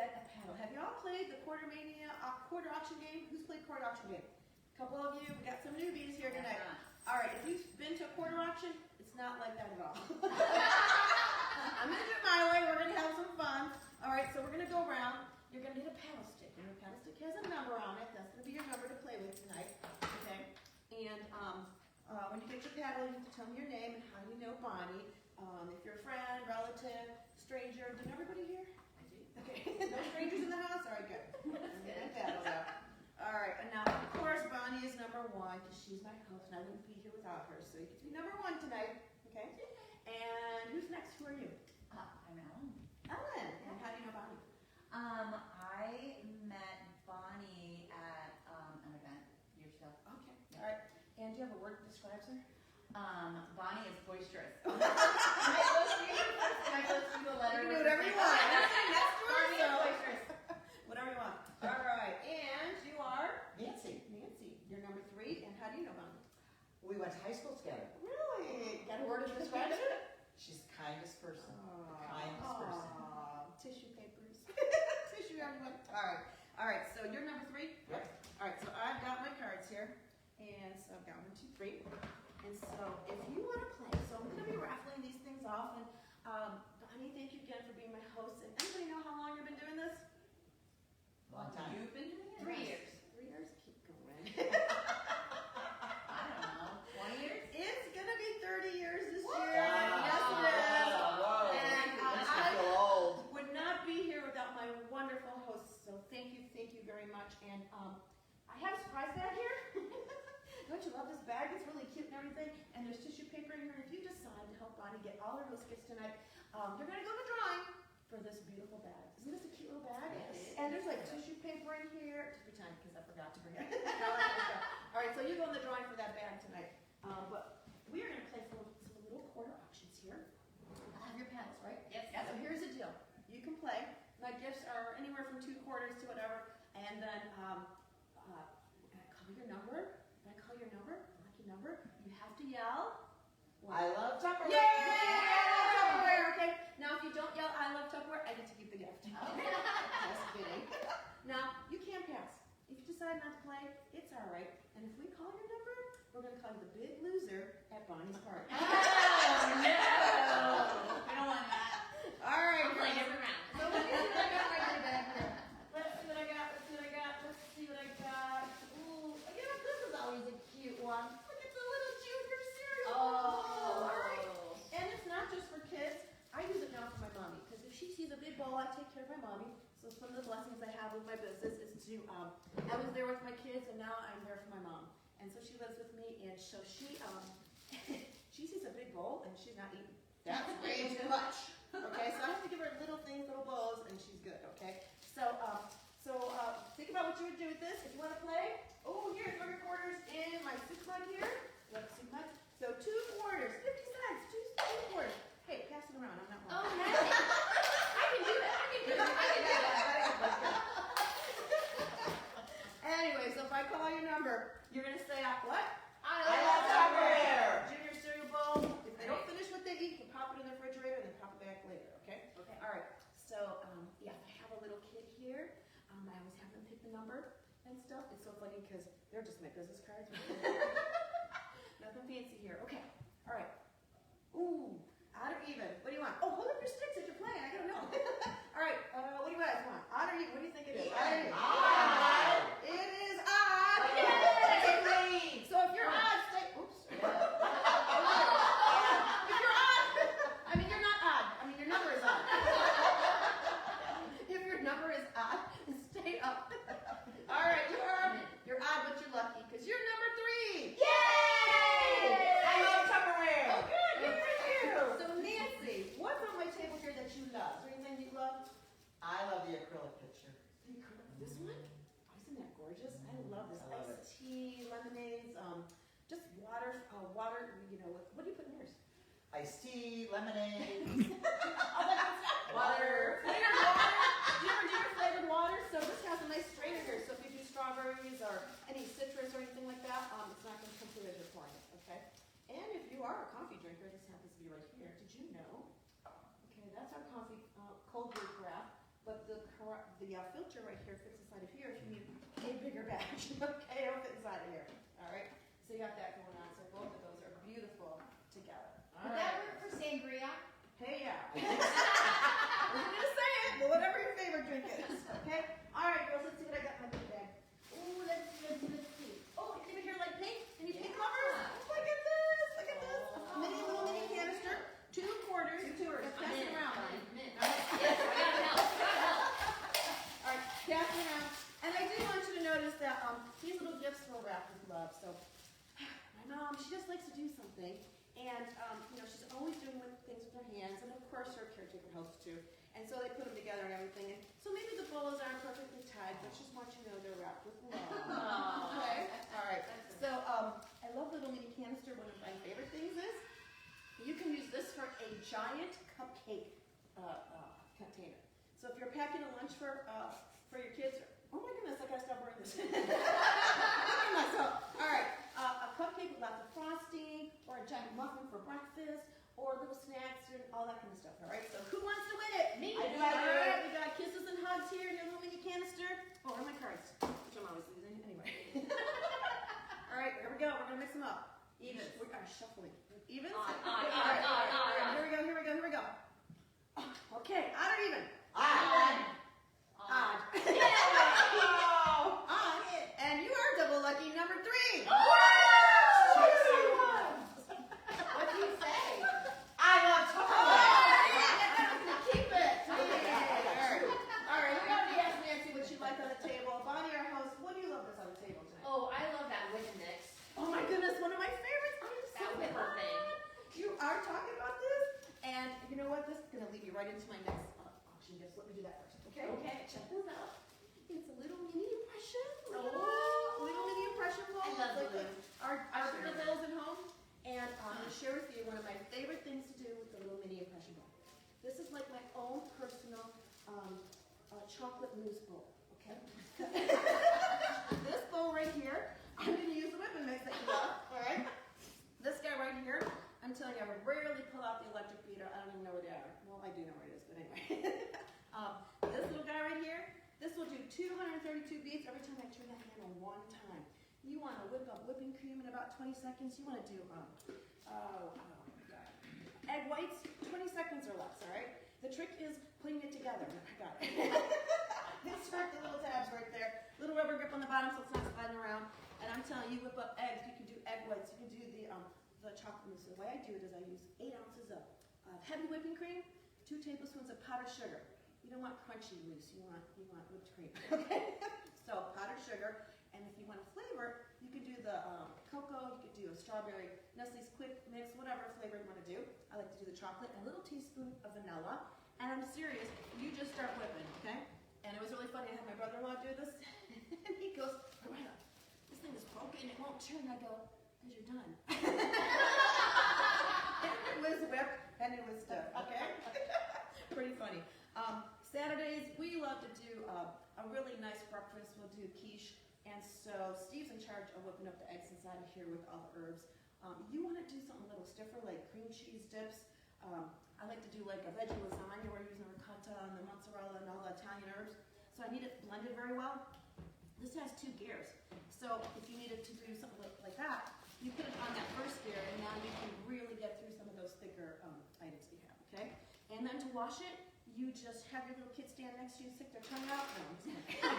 get a paddle. Have you all played the quarter auction game? Who's played quarter auction game? A couple of you. We got some newbies here tonight. All right, if you've been to a quarter auction, it's not like that at all. I'm going to do it my way. We're going to have some fun. All right, so we're going to go around. You're going to get a paddle stick, and your paddle stick has a number on it. That's going to be your number to play with tonight. Okay? And when you get your paddle, you have to tell me your name and how you know Bonnie. If you're a friend, relative, stranger. Did everybody here? I do. Okay. No strangers in the house? All right, good. Get paddles out. All right, and now, of course, Bonnie is number one because she's my host, and I wouldn't be here without her. So you get to be number one tonight, okay? And who's next? Who are you? I'm Ellen. Ellen. And how do you know Bonnie? I met Bonnie at an event years ago. Okay. All right. And do you have a word that describes her? Bonnie is boisterous. Can I go through the letter? You can do whatever you want. Bonnie is boisterous. Whatever you want. All right. And you are? Nancy. Nancy. You're number three. And how do you know Bonnie? We went to high school together. Really? Got a word that describes her? She's the kindest person. Kindest person. Tissue papers. Tissue everyone. All right. So you're number three? Yep. All right. So I've got my cards here. And so I've got 1, 2, 3. And so if you want to play, so I'm going to be raffling these things off. And Bonnie, thank you again for being my host. And anybody know how long you've been doing this? Long time. You've been doing it? 3 years. 3 years? Keep going. I don't know. 20 years? It's going to be 30 years this What? year. Yes, it is. Whoa. And Makes me feel old. would not be here without my wonderful hosts. So thank you very much. And I have a surprise bag here. Don't you love this bag? It's really cute and everything. And there's tissue paper in here. And if you decide to help Bonnie get all her biscuits tonight, you're going to go to the drawing for this beautiful bag. Isn't this a cute little bag? Yes. And there's like tissue paper in here. Just pretend because I forgot to bring it. All right, so you go in the drawing for that bag tonight. But we are going to play some little quarter auctions here. I have your paddles, right? Yes. So here's the deal. You can play. My gifts are anywhere from 2 quarters to whatever. And then I call your number. When I call your number, lucky number, you have to yell. I love Tupperware. Yay! Tupperware, okay. Now, if you don't yell, I love Tupperware, I get to keep the gift. Just kidding. Now, you can pass. If you decide not to play, it's all right. And if we call your number, we're going to call you the big loser at Bonnie's party. Oh, no! I don't want that. All right. I'm playing every round. So let me see what I got right here back here. Let's see what I got. Ooh, yeah, this is always a cute one. Look at the little junior cereal. Oh. All right. And it's not just for kids. I use it now for my mommy because if she sees a big bowl, I take care of my mommy. So some of the blessings I have with my business is to, I was there with my kids and now I'm there for my mom. And so she lives with me and so she sees a big bowl and she's not eating. That's way too much. Okay, so I have to give her little things, little bowls, and she's good, okay? So think about what you would do with this if you want to play. Oh, here, throw your quarters in my soup mug here. You have a soup mug? So 2 quarters, 50 cents, 2 quarters. Hey, pass it around, I'm not one. Oh, nice. I can do that. Anyway, so if I call your number, you're going to say, what? I love Tupperware. Junior cereal bowl. If they don't finish what they eat, you can pop it in the refrigerator and then pop it back later, okay? Okay. All right. So, yeah, if I have a little kid here, I always have them pick the number and stuff. It's so funny because they're just my business cards. Nothing fancy here. Okay. All right. Ooh, odd or even. What do you want? Oh, hold up your sticks if you're playing. I don't know. All right. What do you guys want? Odd or even? What do you think it is? Odd. It is odd. Yay! So if you're odd, stay. Oops. If you're odd, I mean you're not odd. I mean your number is odd. If your number is odd, stay up. All right, you're odd, but you're lucky because you're number 3. Yay! I love Tupperware. Oh, good. Good for you. So Nancy, what's on my table here that you love? Is there anything you love? I love the acrylic picture. This one? Oh, isn't that gorgeous? I love this. I love Iced tea, lemonades, just water. You know, what do you put in yours? Iced tea, lemonade. Water. Flavored water. Do you ever do your flavored water? So this has a nice strainer here. So if you do strawberries or any citrus or anything like that, it's not going to come through as you're pouring it, okay? And if you are a coffee drinker, this happens to be right here. Did you know? Okay, that's our coffee cold brew carafe. But the the filter right here fits inside of here if you need a bigger batch. Okay, it'll fit inside of here. All right, so you got that going on. So both of those are beautiful together. All Would right. that work for sangria? Hey, yeah. I wasn't gonna say it, but whatever your favorite drink is. Okay. All right, girls. Let's see what I got in my big bag. Oh, let's see. Oh, anybody here like pink? Any pink lovers? Look at this. Look at this. A little mini canister. 2 quarters. 2 quarters. Pass it around. All right. Yes, I gotta help. All right, pass it around. And I do want you to notice that these little gifts were wrapped with love. So my mom, she just likes to do something, and she's always doing things with her hands, and of course her caretaker helps too. And so they put them together and everything. And so maybe the bows aren't perfectly tied, but just want you to know they're wrapped with love. Okay. All right. So I love the little mini canister. One of my favorite things is you can use this for a giant cupcake container. So if you're packing a lunch for your kids, oh my goodness, I gotta stop wearing this. Look at myself. All right, a cupcake with lots of frosting, or a giant muffin for breakfast, or little snacks and all that kind of stuff. All right, so who wants to win it? Me. I do. All right, we got kisses and hugs here in your little mini canister. Oh, where are my cards? Which I'm always losing. Anyway. All right, here we go. We're gonna mix them up. Evens. We are shuffling. Evens? Odd. Here we go. Okay, odd or even? Odd. Odd. Oh, Odd. And you are double lucky number 3. What do you say? I love Tupperware. Keep it. I got that. All right, we're going to ask Nancy what she'd like on the table. Bonnie, our host, what do you love that's on the table tonight? Oh, I love that Wiccan mix. Oh my goodness, one of my favorites. I'm so That whipper thing. You are talking about this, and you know what? This is going to lead me right into my next auction gift. Let me do that first, okay? Okay. Check this out. It's a little mini impression. Oh. Little mini impression bowl. I love Like balloons. our Sure. little bowls at home. And I'm going to share with you one of my favorite things to do with the little mini impression bowl. This is like my own personal chocolate mousse bowl, okay? This bowl right here, I'm going to use the whipping mix that you love, all right? This guy right here, I'm telling you, I would rarely pull out the electric beater. I don't even know where they are. Well, I do know where it is, but anyway. This little guy right here, this will do 232 beats every time I turn that handle one time. You want to whip up whipping cream in about 20 seconds. You want to do, egg whites, 20 seconds or less, all right? The trick is putting it together. I got it. Insert the little tabs right there. Little rubber grip on the bottom so it's not sliding around. And I'm telling you, whip up eggs. You can do egg whites. You can do the chocolate mousse. The way I do it is I use 8 ounces of heavy whipping cream, 2 tablespoons of powdered sugar. You don't want crunchy mousse. You want whipped cream. Okay? So powdered sugar. And if you want to flavor, you could do the cocoa. You could do a strawberry, Nestle's Quick Mix, whatever flavor you want to do. I like to do the chocolate and a little teaspoon of vanilla. And I'm serious. You just start whipping, okay? And it was really funny. I had my brother-in-law do this, and he goes, "Loretta, this thing is broken. It won't turn." I go, "Because you're done." It was whipped and it was stiff. Okay, pretty funny. Saturdays we love to do a really nice breakfast. We'll do quiche, and so Steve's in charge of whipping up the eggs inside of here with all the herbs. You want to do something a little stiffer, like cream cheese dips. I like to do like a veggie lasagna where we're using ricotta and the mozzarella and all the Italian herbs. So I need it blended very well. This has 2 gears. So if you needed to do something like that, you put it on that first gear, and now you can really get through some of those thicker items that you have, okay? And then to wash it, you just have your little kid stand next to you, stick their tongue out. No, I'm just kidding.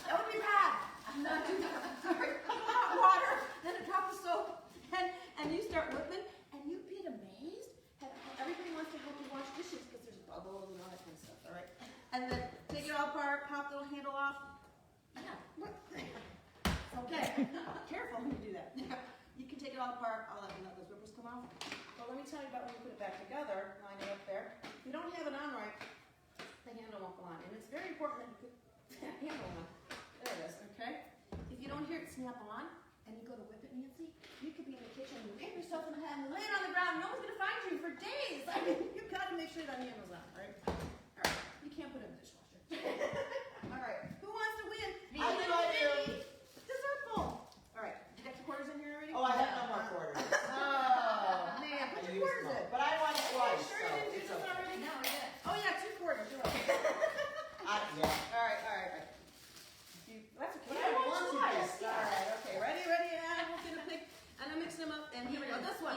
That would be bad. I'm not doing that. Sorry. Hot water, then a drop of soap, and you start whipping, and you'd be amazed at how everybody wants to help you wash dishes because there's bubbles and all that kind of stuff, all right? And then take it all apart, pop the little handle off. Yeah. Okay. Careful when you do that. You can take it all apart. I'll let you know those ripples come off. But let me tell you about when you put it back together. Line it up there. If you don't have it on right, the handle won't go on. And it's very important that you put the handle on. There it is, okay? If you don't hear it snap on, and you go to whip it, Nancy, you could be in the kitchen, you hit yourself in the head, and lay it on the ground, no one's going to find you for days. I mean, you've got to make sure that handle's on, all right? All right. You can't put it in the dishwasher. All right. Who wants to win? I do. Dessert bowl. All right. You got your quarters in here already? Oh, I have no more quarters. Oh, man. Put I your used quarters them all. in. But I won it twice, Sure so you didn't do it's this okay. already? No, we did. Oh, yeah, 2 quarters. You're right. Yeah. about this one?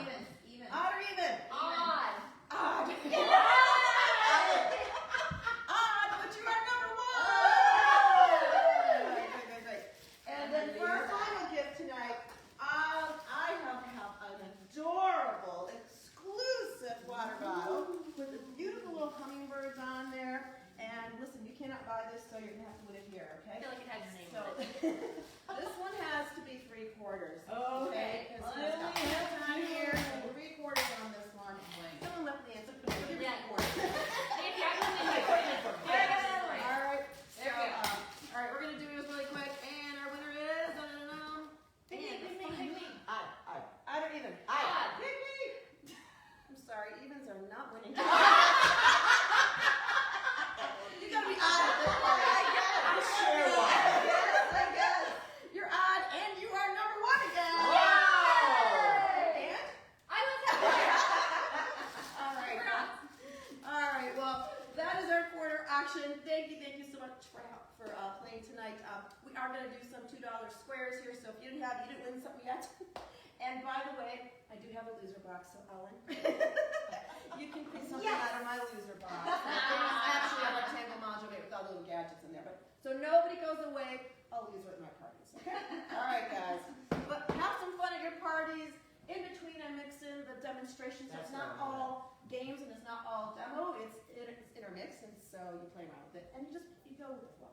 Even. Odd or even? Odd. Odd. Odd, but you are number one. Right. And then for our final gift tonight, I have an adorable, exclusive water bottle with the beautiful little hummingbirds on there. And listen, you cannot buy this, so you're gonna have to win it here, I okay? feel like it had your name So on it. this one has to be 3/4. Okay. Because we only have time here. 3/4 on this one. Someone left the answer. Give me Yeah. 3/4. Maybe I can win it. There I got another one. All right. There we go. All right, we're gonna do this really quick, and our winner is Pick me. Odd or even? Odd. Pick me. I'm sorry, evens are not winning. You gotta be odd at this point. I'm sure why. I guess. You're odd, and you are number one again. Wow. And? I was that All right. Well, that is our quarter auction. Thank you so much for playing tonight. We are going to do some $2 squares here, so if you didn't win something yet. And by the way, I do have a loser box, so Ellen, you can pick something out of my loser box. It's actually a rectangle module with all the little gadgets in there. But so nobody goes away. I'll use it at my parties. Okay? All right, guys. But have some fun at your parties. In between, I mix in the demonstrations. So it's not all games and it's not all demo. It's intermixed, and so you play around with it and you go with the flow.